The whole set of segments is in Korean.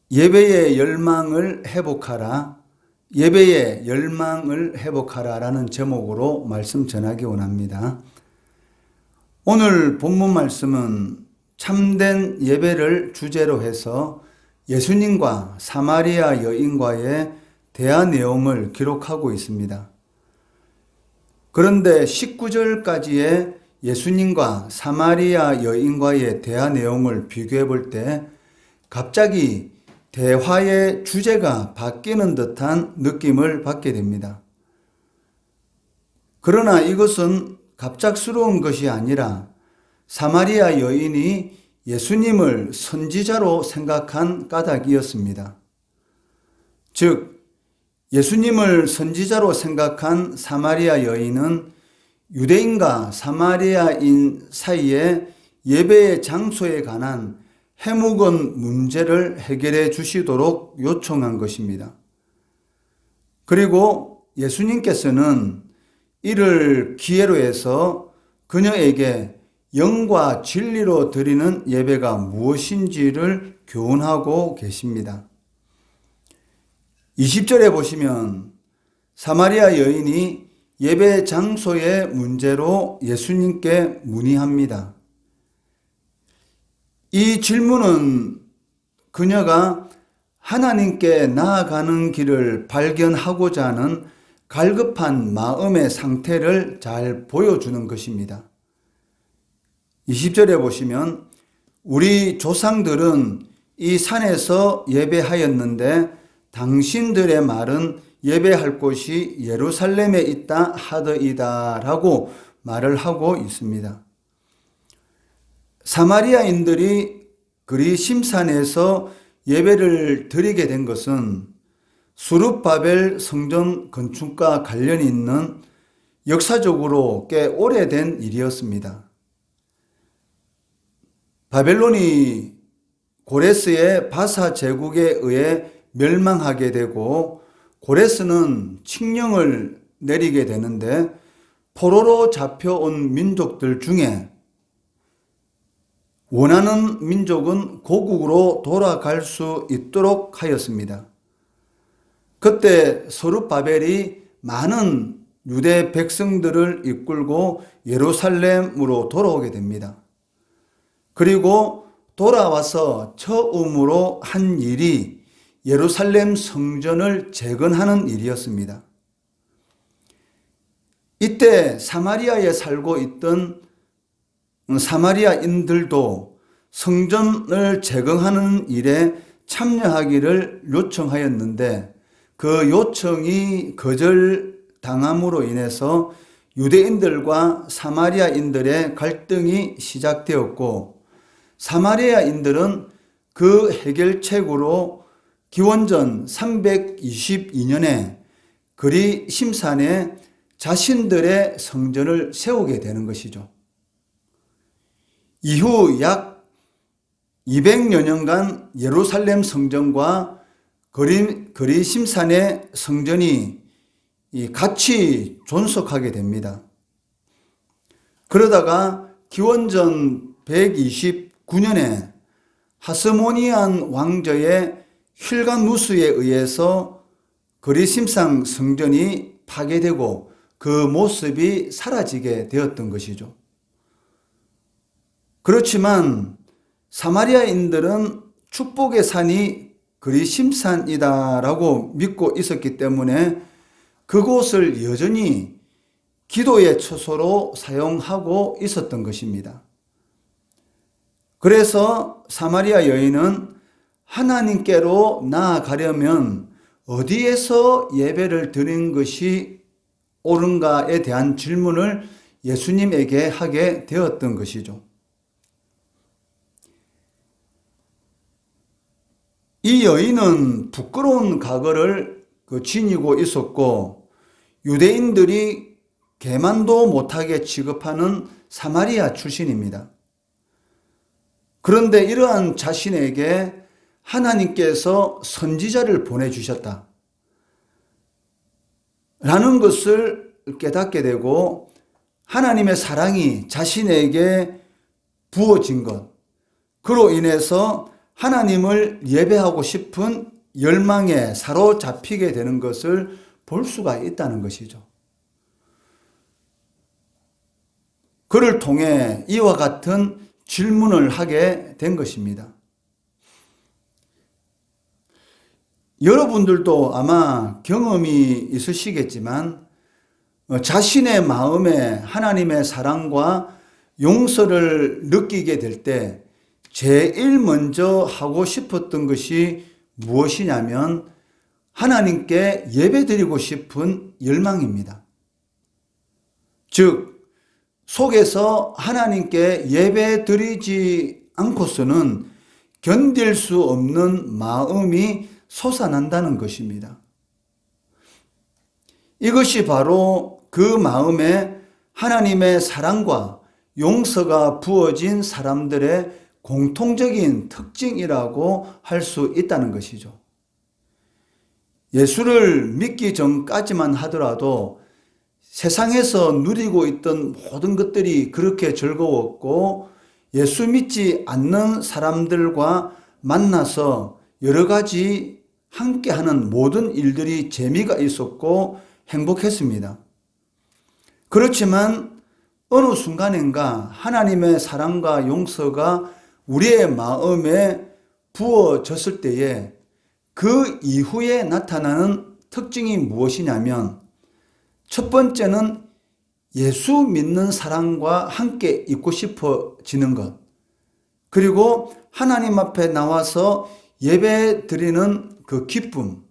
예배의 열망을 회복하라, 예배의 열망을 회복하라 라는 제목으로 말씀 전하기 원합니다. 오늘 본문 말씀은 참된 예배를 주제로 해서 예수님과 사마리아 여인과의 대화 내용을 기록하고 있습니다. 그런데 19절까지의 예수님과 사마리아 여인과의 대화 내용을 비교해 볼 때 갑자기 대화의 주제가 바뀌는 듯한 느낌을 받게 됩니다. 그러나 이것은 갑작스러운 것이 아니라 사마리아 여인이 예수님을 선지자로 생각한 까닭이었습니다. 즉, 예수님을 선지자로 생각한 사마리아 여인은 유대인과 사마리아인 사이에 예배의 장소에 관한 해묵은 문제를 해결해 주시도록 요청한 것입니다. 그리고 예수님께서는 이를 기회로 해서 그녀에게 영과 진리로 드리는 예배가 무엇인지를 교훈하고 계십니다. 20절에 보시면 사마리아 여인이 예배 장소의 문제로 예수님께 문의합니다. 이 질문은 그녀가 하나님께 나아가는 길을 발견하고자 하는 갈급한 마음의 상태를 잘 보여주는 것입니다. 20절에 보시면 우리 조상들은 이 산에서 예배하였는데 당신들의 말은 예배할 곳이 예루살렘에 있다 하더이다 라고 말을 하고 있습니다. 사마리아인들이 그리심산에서 예배를 드리게 된 것은 수룹바벨 성전 건축과 관련이 있는 역사적으로 꽤 오래된 일이었습니다. 바벨론이 고레스의 바사 제국에 의해 멸망하게 되고 고레스는 칙령을 내리게 되는데 포로로 잡혀온 민족들 중에 원하는 민족은 고국으로 돌아갈 수 있도록 하였습니다. 그때 서룹바벨이 많은 유대 백성들을 이끌고 예루살렘으로 돌아오게 됩니다. 그리고 돌아와서 처음으로 한 일이 예루살렘 성전을 재건하는 일이었습니다. 이때 사마리아에 살고 있던 사마리아인들도 성전을 재건하는 일에 참여하기를 요청하였는데 그 요청이 거절당함으로 인해서 유대인들과 사마리아인들의 갈등이 시작되었고 사마리아인들은 그 해결책으로 기원전 322년에 그리심산에 자신들의 성전을 세우게 되는 것이죠. 이후 약 200여 년간 예루살렘 성전과 그리심산의 성전이 같이 존속하게 됩니다. 그러다가 기원전 129년에 하스모니안 왕조의 힐가누스에 의해서 그리심산 성전이 파괴되고 그 모습이 사라지게 되었던 것이죠. 그렇지만 사마리아인들은 축복의 산이 그리심산이다라고 믿고 있었기 때문에 그곳을 여전히 기도의 처소로 사용하고 있었던 것입니다. 그래서 사마리아 여인은 하나님께로 나아가려면 어디에서 예배를 드리는 것이 옳은가에 대한 질문을 예수님에게 하게 되었던 것이죠. 이 여인은 부끄러운 과거를 지니고 있었고 유대인들이 개만도 못하게 취급하는 사마리아 출신입니다. 그런데 이러한 자신에게 하나님께서 선지자를 보내주셨다 라는 것을 깨닫게 되고 하나님의 사랑이 자신에게 부어진 것, 그로 인해서 하나님을 예배하고 싶은 열망에 사로잡히게 되는 것을 볼 수가 있다는 것이죠. 그를 통해 이와 같은 질문을 하게 된 것입니다. 여러분들도 아마 경험이 있으시겠지만 자신의 마음에 하나님의 사랑과 용서를 느끼게 될 때 제일 먼저 하고 싶었던 것이 무엇이냐면 하나님께 예배드리고 싶은 열망입니다. 즉 속에서 하나님께 예배드리지 않고서는 견딜 수 없는 마음이 솟아난다는 것입니다. 이것이 바로 그 마음에 하나님의 사랑과 용서가 부어진 사람들의 공통적인 특징이라고 할 수 있다는 것이죠. 예수를 믿기 전까지만 하더라도 세상에서 누리고 있던 모든 것들이 그렇게 즐거웠고 예수 믿지 않는 사람들과 만나서 여러 가지 함께하는 모든 일들이 재미가 있었고 행복했습니다. 그렇지만 어느 순간인가 하나님의 사랑과 용서가 우리의 마음에 부어졌을 때에 그 이후에 나타나는 특징이 무엇이냐면 첫 번째는 예수 믿는 사람과 함께 있고 싶어지는 것, 그리고 하나님 앞에 나와서 예배 드리는 그 기쁨,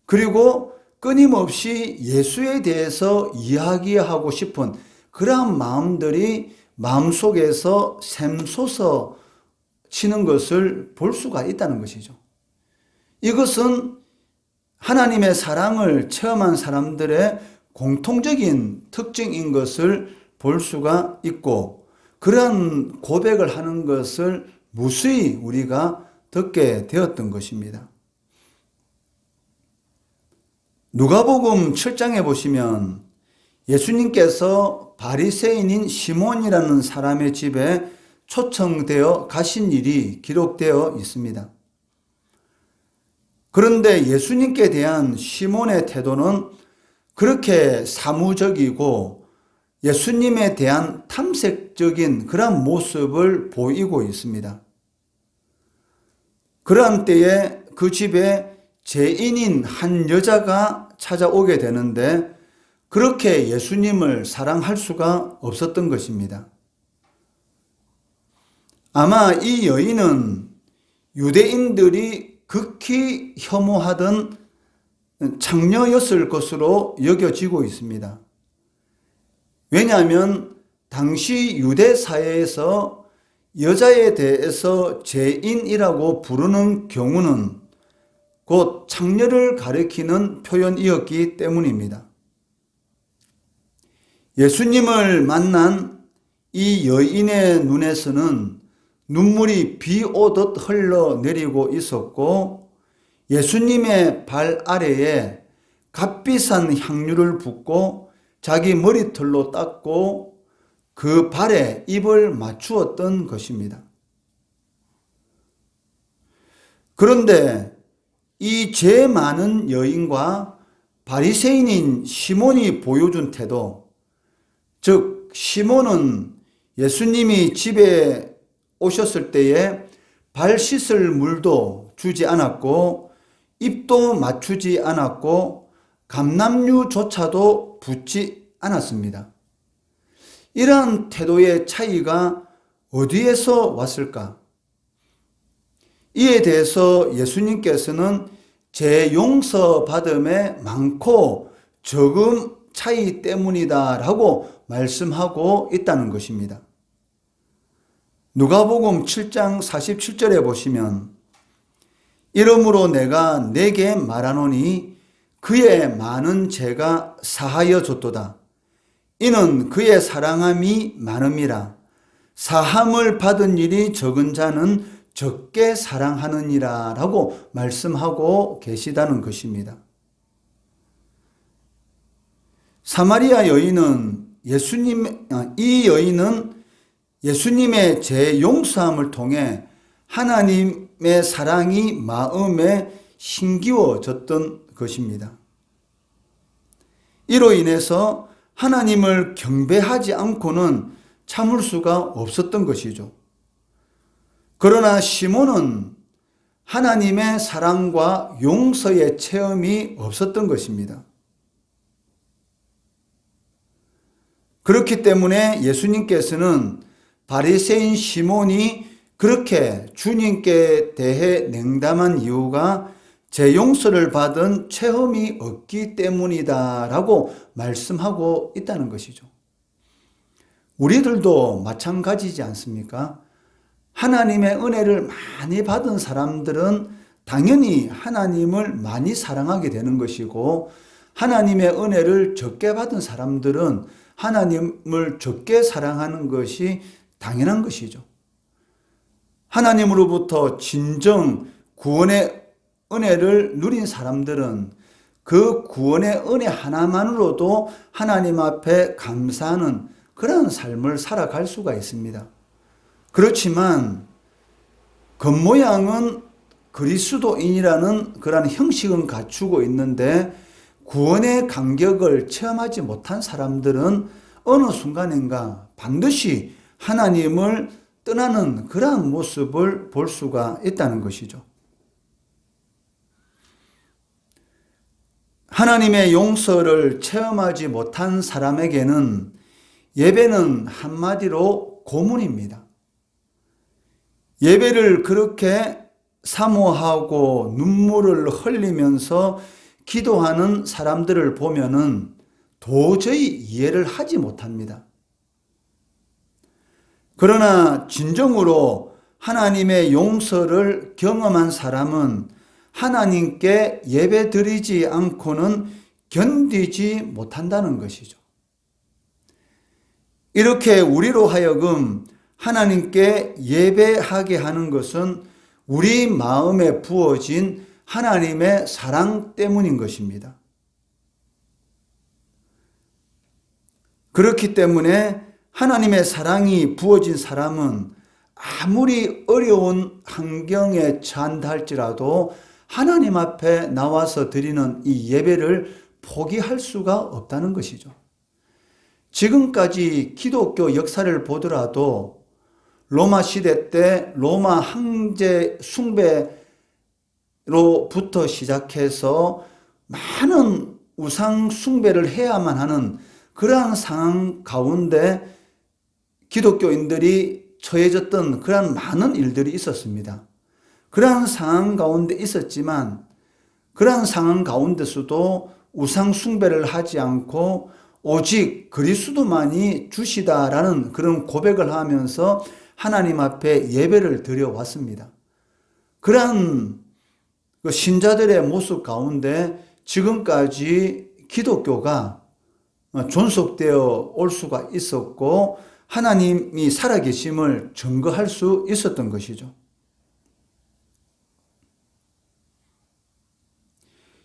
그리고 끊임없이 예수에 대해서 이야기하고 싶은 그러한 마음들이 마음속에서 샘솟아 치는 것을 볼 수가 있다는 것이죠. 이것은 하나님의 사랑을 체험한 사람들의 공통적인 특징인 것을 볼 수가 있고 그러한 고백을 하는 것을 무수히 우리가 듣게 되었던 것입니다. 누가복음 7장에 보시면 예수님께서 바리새인인 시몬이라는 사람의 집에 초청되어 가신 일이 기록되어 있습니다. 그런데 예수님께 대한 시몬의 태도는 그렇게 사무적이고 예수님에 대한 탐색적인 그런 모습을 보이고 있습니다. 그러한 때에 그 집에 죄인인 한 여자가 찾아오게 되는데 그렇게 예수님을 사랑할 수가 없었던 것입니다. 아마 이 여인은 유대인들이 극히 혐오하던 창녀였을 것으로 여겨지고 있습니다. 왜냐하면 당시 유대 사회에서 여자에 대해서 죄인이라고 부르는 경우는 곧 창녀를 가리키는 표현이었기 때문입니다. 예수님을 만난 이 여인의 눈에서는 눈물이 비 오듯 흘러내리고 있었고 예수님의 발 아래에 값비싼 향유를 붓고 자기 머리털로 닦고 그 발에 입을 맞추었던 것입니다. 그런데 이 죄 많은 여인과 바리새인인 시몬이 보여준 태도, 즉 시몬은 예수님이 집에 오셨을 때에 발 씻을 물도 주지 않았고 입도 맞추지 않았고 감람유조차도 붓지 않았습니다. 이러한 태도의 차이가 어디에서 왔을까? 이에 대해서 예수님께서는 제 용서받음에 많고 적음 차이 때문이다라고 말씀하고 있다는 것입니다. 누가복음 7장 47절에 보시면 이러므로 내가 네게 말하노니 그의 많은 죄가 사하여 줬도다. 이는 그의 사랑함이 많음이라. 사함을 받은 일이 적은 자는 적게 사랑하느니라 라고 말씀하고 계시다는 것입니다. 사마리아 여인은 이 여인은 예수님의 죄 용서함을 통해 하나님의 사랑이 마음에 심기워졌던 것입니다. 이로 인해서 하나님을 경배하지 않고는 참을 수가 없었던 것이죠. 그러나 시몬은 하나님의 사랑과 용서의 체험이 없었던 것입니다. 그렇기 때문에 예수님께서는 바리새인 시몬이 그렇게 주님께 대해 냉담한 이유가 제 용서를 받은 체험이 없기 때문이다라고 말씀하고 있다는 것이죠. 우리들도 마찬가지지 않습니까? 하나님의 은혜를 많이 받은 사람들은 당연히 하나님을 많이 사랑하게 되는 것이고, 하나님의 은혜를 적게 받은 사람들은 하나님을 적게 사랑하는 것이 당연한 것이죠. 하나님으로부터 진정 구원의 은혜를 누린 사람들은 그 구원의 은혜 하나만으로도 하나님 앞에 감사하는 그런 삶을 살아갈 수가 있습니다. 그렇지만 겉모양은 그리스도인이라는 그런 형식은 갖추고 있는데 구원의 감격을 체험하지 못한 사람들은 어느 순간인가 반드시 하나님을 떠나는 그러한 모습을 볼 수가 있다는 것이죠. 하나님의 용서를 체험하지 못한 사람에게는 예배는 한마디로 고문입니다. 예배를 그렇게 사모하고 눈물을 흘리면서 기도하는 사람들을 보면은 도저히 이해를 하지 못합니다. 그러나 진정으로 하나님의 용서를 경험한 사람은 하나님께 예배 드리지 않고는 견디지 못한다는 것이죠. 이렇게 우리로 하여금 하나님께 예배하게 하는 것은 우리 마음에 부어진 하나님의 사랑 때문인 것입니다. 그렇기 때문에 하나님의 사랑이 부어진 사람은 아무리 어려운 환경에 처한다 할지라도 하나님 앞에 나와서 드리는 이 예배를 포기할 수가 없다는 것이죠. 지금까지 기독교 역사를 보더라도 로마 시대 때 로마 황제 숭배로부터 시작해서 많은 우상 숭배를 해야만 하는 그러한 상황 가운데 기독교인들이 처해졌던 그러한 많은 일들이 있었습니다. 그러한 상황 가운데 있었지만 그러한 상황 가운데서도 우상 숭배를 하지 않고 오직 그리스도만이 주시다라는 그런 고백을 하면서 하나님 앞에 예배를 드려왔습니다. 그러한 신자들의 모습 가운데 지금까지 기독교가 존속되어 올 수가 있었고 하나님이 살아계심을 증거할 수 있었던 것이죠.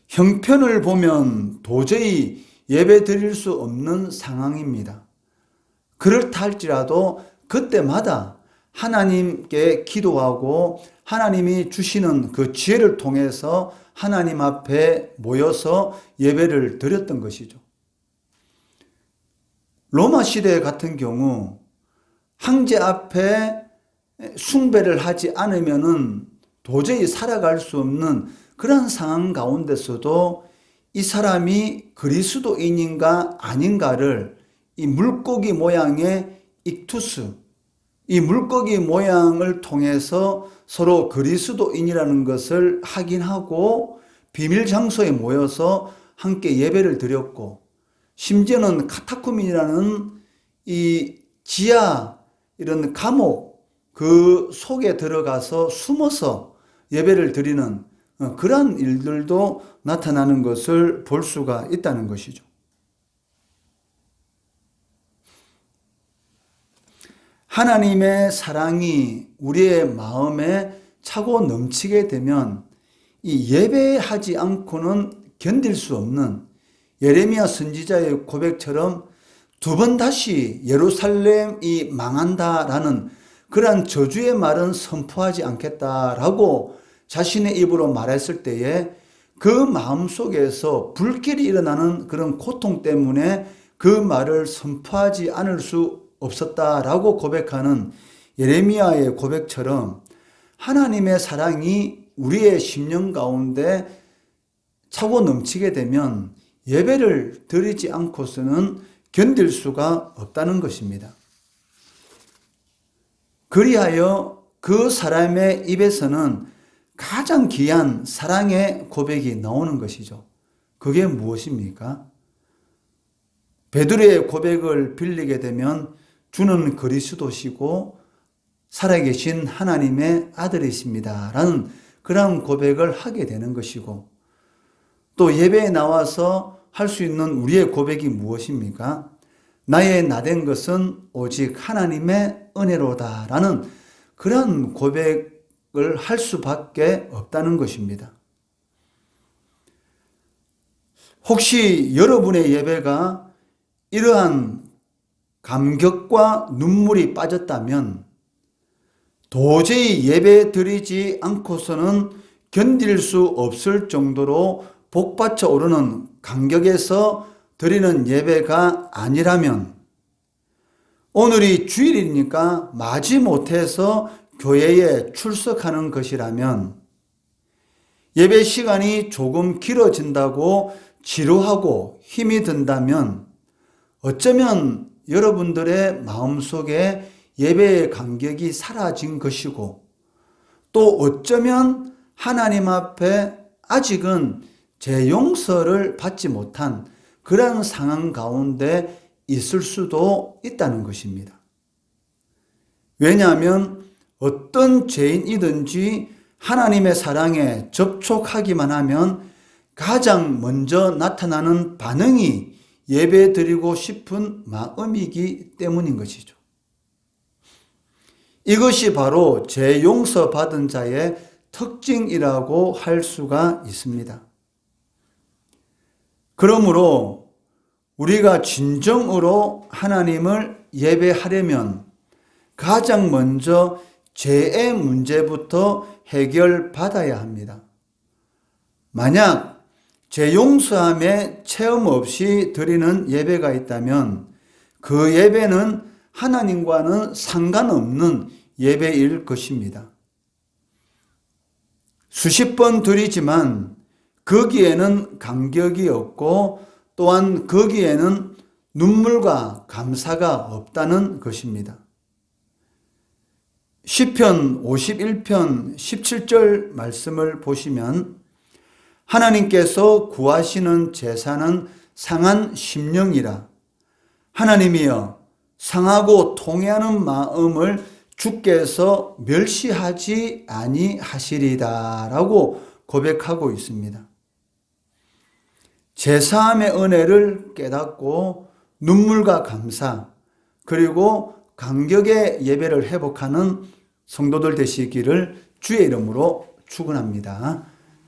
형편을 보면 도저히 예배 드릴 수 없는 상황입니다. 그렇다 할지라도 그때마다 하나님께 기도하고 하나님이 주시는 그 지혜를 통해서 하나님 앞에 모여서 예배를 드렸던 것이죠. 로마 시대 같은 경우 황제 앞에 숭배를 하지 않으면은 도저히 살아갈 수 없는 그런 상황 가운데서도 이 사람이 그리스도인인가 아닌가를 이 물고기 모양의 익투스, 이 물고기 모양을 통해서 서로 그리스도인이라는 것을 확인하고 비밀 장소에 모여서 함께 예배를 드렸고, 심지어는 카타콤이라는 이 지하 이런 감옥 그 속에 들어가서 숨어서 예배를 드리는 그러한 일들도 나타나는 것을 볼 수가 있다는 것이죠. 하나님의 사랑이 우리의 마음에 차고 넘치게 되면 이 예배하지 않고는 견딜 수 없는 예레미야 선지자의 고백처럼 두 번 다시 예루살렘이 망한다라는 그러한 저주의 말은 선포하지 않겠다라고 자신의 입으로 말했을 때에 그 마음속에서 불길이 일어나는 그런 고통 때문에 그 말을 선포하지 않을 수 없었다라고 고백하는 예레미야의 고백처럼 하나님의 사랑이 우리의 심령 가운데 차고 넘치게 되면 예배를 드리지 않고서는 견딜 수가 없다는 것입니다. 그리하여 그 사람의 입에서는 가장 귀한 사랑의 고백이 나오는 것이죠. 그게 무엇입니까? 베드로의 고백을 빌리게 되면 주는 그리스도시고 살아계신 하나님의 아들이십니다 라는 그런 고백을 하게 되는 것이고, 또 예배에 나와서 할 수 있는 우리의 고백이 무엇입니까? 나의 나된 것은 오직 하나님의 은혜로다 라는 그런 고백을 할 수밖에 없다는 것입니다. 혹시 여러분의 예배가 이러한 감격과 눈물이 빠졌다면 도저히 예배 드리지 않고서는 견딜 수 없을 정도로 복받쳐 오르는 감격에서 드리는 예배가 아니라면, 오늘이 주일이니까 마지못해서 교회에 출석하는 것이라면, 예배 시간이 조금 길어진다고 지루하고 힘이 든다면 어쩌면 여러분들의 마음속에 예배의 감격이 사라진 것이고, 또 어쩌면 하나님 앞에 아직은 제 용서를 받지 못한 그런 상황 가운데 있을 수도 있다는 것입니다. 왜냐하면 어떤 죄인이든지 하나님의 사랑에 접촉하기만 하면 가장 먼저 나타나는 반응이 예배 드리고 싶은 마음이기 때문인 것이죠. 이것이 바로 죄 용서받은 자의 특징이라고 할 수가 있습니다. 그러므로 우리가 진정으로 하나님을 예배하려면 가장 먼저 죄의 문제부터 해결받아야 합니다. 만약 죄 용서함에 체험 없이 드리는 예배가 있다면 그 예배는 하나님과는 상관없는 예배일 것입니다. 수십 번 드리지만 거기에는 감격이 없고 또한 거기에는 눈물과 감사가 없다는 것입니다. 시편 51편 17절 말씀을 보시면 하나님께서 구하시는 제사는 상한 심령이라. 하나님이여 상하고 통회하는 마음을 주께서 멸시하지 아니하시리다 라고 고백하고 있습니다. 제사함의 은혜를 깨닫고 눈물과 감사 그리고 감격의 예배를 회복하는 성도들 되시기를 주의 이름으로 축원합니다.